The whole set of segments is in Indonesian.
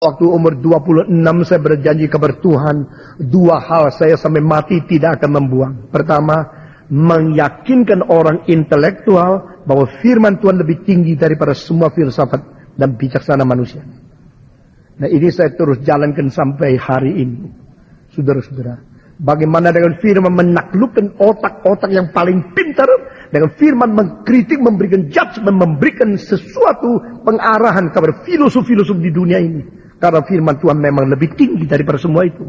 Waktu umur 26 saya berjanji kepada Tuhan, dua hal saya sampai mati tidak akan membuang. Pertama, meyakinkan orang intelektual bahwa firman Tuhan lebih tinggi daripada semua filsafat dan bijaksana manusia. Nah, ini saya terus jalankan sampai hari ini. Saudara-saudara, bagaimana dengan firman menaklukkan otak-otak yang paling pintar, dengan firman mengkritik, memberikan judgment, memberikan sesuatu pengarahan kepada filosof-filosof di dunia ini. Karena firman Tuhan memang lebih tinggi daripada semua itu.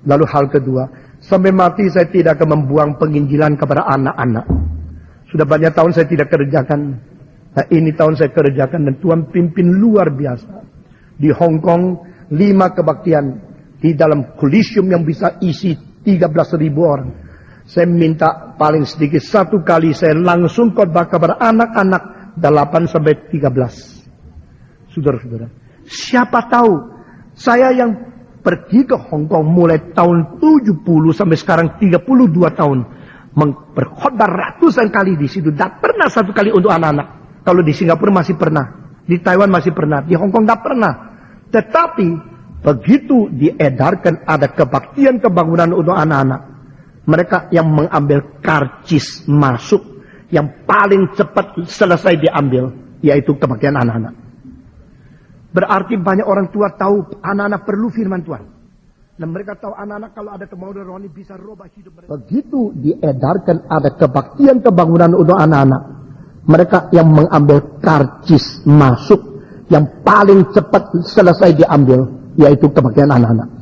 Lalu hal kedua, sampai mati saya tidak akan membuang penginjilan kepada anak-anak. Sudah banyak tahun saya tidak kerjakan. Nah, ini tahun saya kerjakan dan Tuhan pimpin luar biasa. Di Hong Kong, 5 kebaktian. Di dalam kolisium yang bisa isi 13.000 orang. Saya minta paling sedikit 1 kali saya langsung khotbah kepada anak-anak 8 sampai 13. Saudara-saudara, siapa tahu saya yang pergi ke Hong Kong mulai tahun 70 sampai sekarang 32 tahun berkhotbah ratusan kali di situ. Tak pernah 1 kali untuk anak-anak. Kalau di Singapura masih pernah, di Taiwan masih pernah, di Hong Kong tak pernah. Tetapi begitu diedarkan ada kebaktian kebangunan untuk anak-anak, mereka yang mengambil karcis masuk yang paling cepat selesai diambil, yaitu kebaktian anak-anak. Berarti banyak orang tua tahu anak-anak perlu firman Tuhan. Dan mereka tahu anak-anak kalau ada kemauan rohani bisa rubah hidup mereka. Begitu diedarkan ada kebaktian kebangunan untuk anak-anak, mereka yang mengambil karcis masuk yang paling cepat selesai diambil, yaitu kebaktian anak-anak.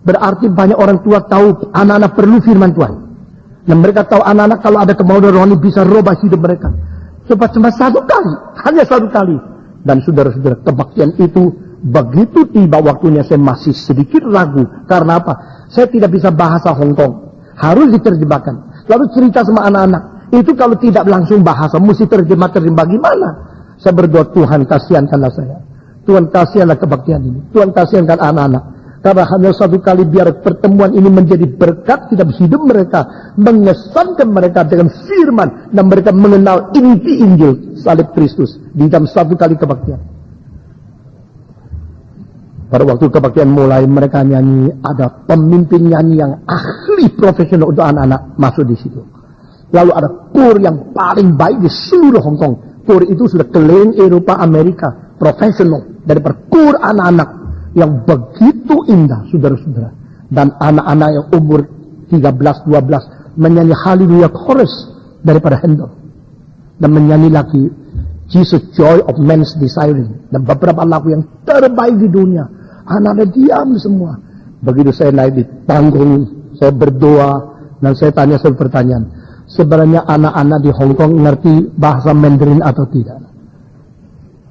Berarti banyak orang tua tahu anak-anak perlu firman Tuhan. Dan mereka tahu anak-anak kalau ada kemauan rohani bisa rubah hidup mereka. Cuma 1 kali, hanya 1 kali. Dan saudara-saudara, kebaktian itu begitu tiba waktunya saya masih sedikit ragu. Karena apa? Saya tidak bisa bahasa Hong Kong. Harus diterjemahkan. Lalu cerita sama anak-anak. Itu kalau tidak langsung bahasa, mesti terjemah gimana? Saya berdoa, Tuhan kasihankanlah saya. Tuhan kasihanlah kebaktian ini. Tuhan kasihankan anak-anak. Karena hanya 1 kali biar pertemuan ini menjadi berkat hidup mereka. Mengesankan mereka dengan firman. Dan mereka mengenal inti Injil salib Kristus. Di dalam 1 kali kebaktian. Pada waktu kebaktian mulai mereka nyanyi. Ada pemimpin nyanyi yang ahli profesional untuk anak-anak masuk di situ. Lalu ada kur yang paling baik di seluruh Hong Kong. Kur itu sudah keliling Eropa, Amerika. Profesional. Daripada kur anak-anak. Yang begitu indah, saudara-saudara. Dan anak-anak yang umur 13-12 menyanyi Hallelujah Chorus daripada Handel. Dan menyanyi lagi Jesus Joy of Man's Desiring. Dan beberapa lagu yang terbaik di dunia. Anak-anak diam semua. Begitu saya naik di panggung, saya berdoa, dan saya tanya satu pertanyaan. Sebenarnya anak-anak di Hong Kong ngerti bahasa Mandarin atau tidak?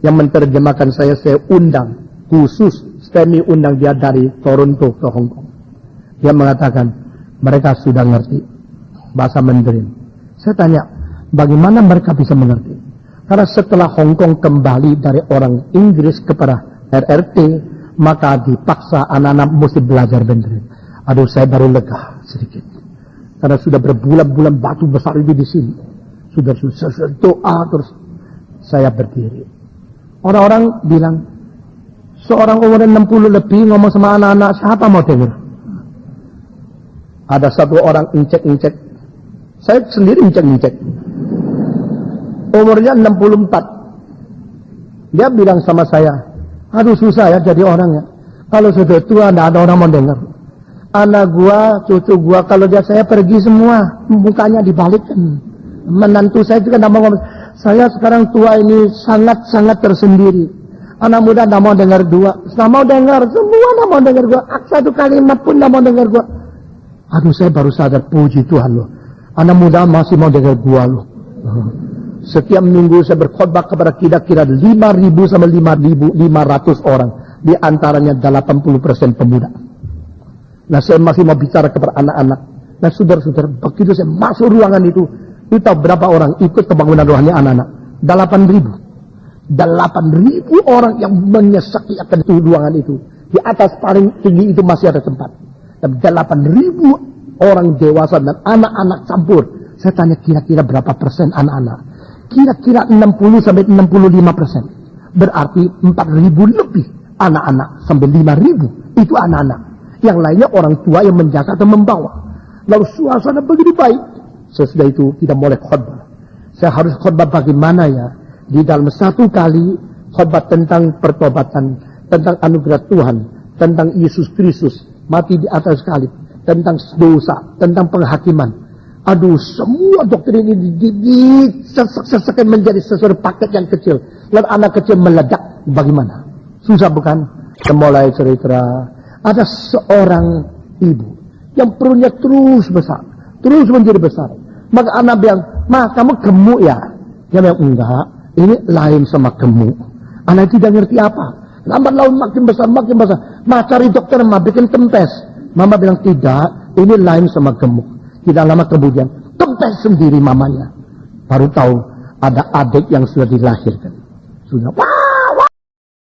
Yang menerjemahkan saya undang. Khusus Stanley undang dia dari Toronto ke Hong Kong. Dia mengatakan, mereka sudah ngerti bahasa Mandarin. Saya tanya, bagaimana mereka bisa mengerti? Karena setelah Hong Kong kembali dari orang Inggris kepada RRT, maka dipaksa anak-anak mesti belajar Mandarin. Aduh, saya baru lega sedikit. Karena sudah berbulan-bulan batu besar itu di sini. Sudah doa terus. Saya berdiri. Orang-orang bilang, seorang umur 60 lebih ngomong sama anak-anak, siapa mau dengar? Ada 1 orang incek-incek. Saya sendiri incek-incek. Umurnya 64. Dia bilang sama saya, aduh susah ya jadi orang ya. Kalau sudah tua tidak ada orang mau dengar. Anak gua, cucu gua, kalau dia saya pergi semua, mukanya dibalikkan. Menantu saya juga tidak mau ngomong. Saya sekarang tua ini sangat-sangat tersendiri. Anak muda tidak mau dengar dua. Tidak mau dengar. Semua tidak mau dengar gua. 1 kalimat pun tidak mau dengar gua. Aduh, saya baru sadar. Puji Tuhan loh. Anak muda masih mau dengar gua loh. Setiap minggu saya berkhotbah kepada kira-kira 5.000 sampai 5.500 orang. Di antaranya 80% pemuda. Nah, saya masih mau bicara kepada anak-anak. Nah, saudara-saudara, begitu saya masuk ruangan itu tahu berapa orang ikut kebangunan rohani anak-anak? 8.000. 8.000 orang yang menyesakiakan itu ruangan itu. Di atas paling tinggi itu masih ada tempat. Dan 8.000 orang dewasa dan anak-anak campur. Saya tanya kira-kira berapa persen anak-anak? Kira-kira 60 sampai 65%. Berarti 4.000 lebih anak-anak sampai 5.000 itu anak-anak. Yang lainnya orang tua yang menjaga atau membawa. Lalu suasana begitu baik. Sesudah itu kita mulai khotbah. Saya harus khotbah bagaimana ya? Di dalam satu kali khotbah tentang pertobatan, tentang anugerah Tuhan, tentang Yesus Kristus mati di atas salib, tentang dosa, tentang penghakiman. Aduh, semua doktrin ini disesek-sesekkan menjadi sesuatu paket yang kecil. Lalu anak kecil meledak. Bagaimana? Susah bukan? Mulai cerita. Ada seorang ibu yang perutnya terus besar, terus menjadi besar. Maka anak bilang, "Ma, kamu gemuk ya?" Dia bilang, "Enggak, ini lain sama gemuk." Anak tidak ngerti apa. Lambat laun makin besar, makin besar. "Ma, cari dokter, ma, bikin kempes." Mama bilang, "Tidak, ini lain sama gemuk." Tidak lama kemudian, kempes sendiri mamanya. Baru tahu ada adik yang sudah dilahirkan. Sudah, wah,